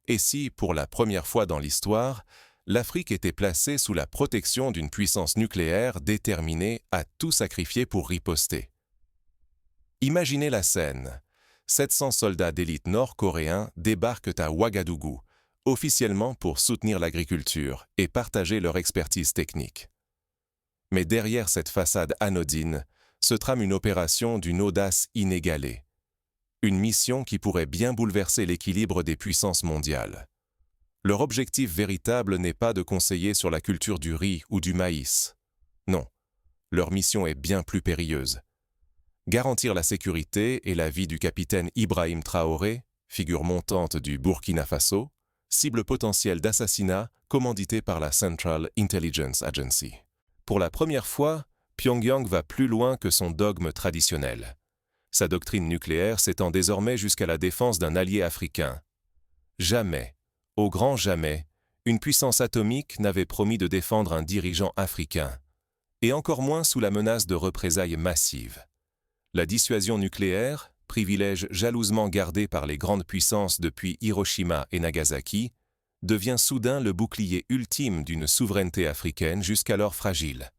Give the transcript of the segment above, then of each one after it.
Et si, pour la première fois dans l'histoire, l'Afrique était placée sous la protection d'une puissance nucléaire déterminée à tout sacrifier pour riposter? Imaginez la scène. 700 soldats d'élite nord-coréens débarquent à Ouagadougou, officiellement pour soutenir l'agriculture et partager leur expertise technique. Mais derrière cette façade anodine se trame une opération d'une audace inégalée. Une mission qui pourrait bien bouleverser l'équilibre des puissances mondiales. Leur objectif véritable n'est pas de conseiller sur la culture du riz ou du maïs. Non, leur mission est bien plus périlleuse. Garantir la sécurité et la vie du capitaine Ibrahim Traoré, figure montante du Burkina Faso, cible potentielle d'assassinat commandité par la Central Intelligence Agency. Pour la première fois, Pyongyang va plus loin que son dogme traditionnel. Sa doctrine nucléaire s'étend désormais jusqu'à la défense d'un allié africain. Jamais, au grand jamais, une puissance atomique n'avait promis de défendre un dirigeant africain, et encore moins sous la menace de représailles massives. La dissuasion nucléaire, privilège jalousement gardé par les grandes puissances depuis Hiroshima et Nagasaki, devient soudain le bouclier ultime d'une souveraineté africaine jusqu'alors fragile.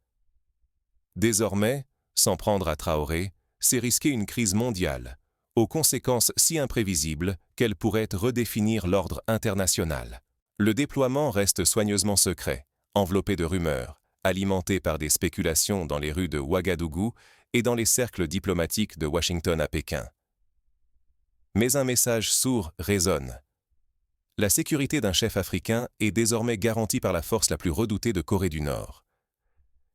Désormais, s'en prendre à Traoré, c'est risquer une crise mondiale, aux conséquences si imprévisibles qu'elle pourrait redéfinir l'ordre international. Le déploiement reste soigneusement secret, enveloppé de rumeurs, alimenté par des spéculations dans les rues de Ouagadougou et dans les cercles diplomatiques de Washington à Pékin. Mais un message sourd résonne. La sécurité d'un chef africain est désormais garantie par la force la plus redoutée de Corée du Nord.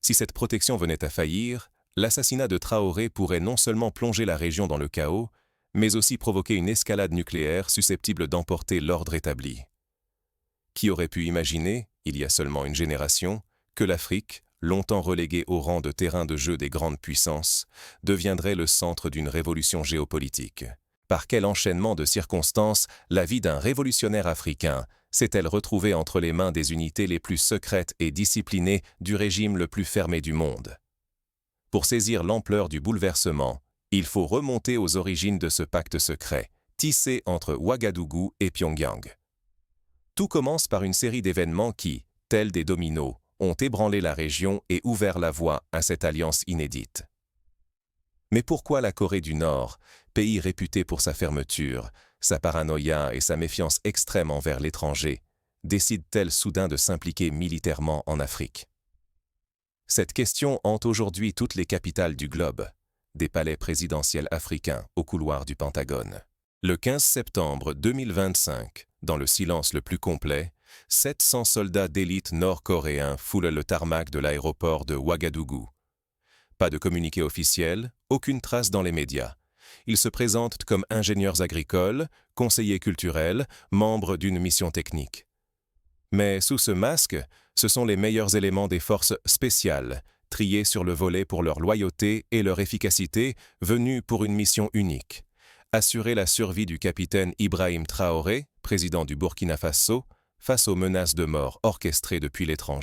Si cette protection venait à faillir, l'assassinat de Traoré pourrait non seulement plonger la région dans le chaos, mais aussi provoquer une escalade nucléaire susceptible d'emporter l'ordre établi. Qui aurait pu imaginer, il y a seulement une génération, que l'Afrique, longtemps reléguée au rang de terrain de jeu des grandes puissances, deviendrait le centre d'une révolution géopolitique? Par quel enchaînement de circonstances la vie d'un révolutionnaire africain s'est-elle retrouvée entre les mains des unités les plus secrètes et disciplinées du régime le plus fermé du monde? Pour saisir l'ampleur du bouleversement, il faut remonter aux origines de ce pacte secret, tissé entre Ouagadougou et Pyongyang. Tout commence par une série d'événements qui, tels des dominos, ont ébranlé la région et ouvert la voie à cette alliance inédite. Mais pourquoi la Corée du Nord, pays réputé pour sa fermeture, sa paranoïa et sa méfiance extrême envers l'étranger, décide-t-elle soudain de s'impliquer militairement en Afrique? Cette question hante aujourd'hui toutes les capitales du globe, des palais présidentiels africains aux couloirs du Pentagone. Le 15 septembre 2025, dans le silence le plus complet, 700 soldats d'élite nord-coréens foulent le tarmac de l'aéroport de Ouagadougou. Pas de communiqué officiel, aucune trace dans les médias. Ils se présentent comme ingénieurs agricoles, conseillers culturels, membres d'une mission technique. Mais sous ce masque, ce sont les meilleurs éléments des forces spéciales, triés sur le volet pour leur loyauté et leur efficacité, venus pour une mission unique: assurer la survie du capitaine Ibrahim Traoré, président du Burkina Faso, face aux menaces de mort orchestrées depuis l'étranger.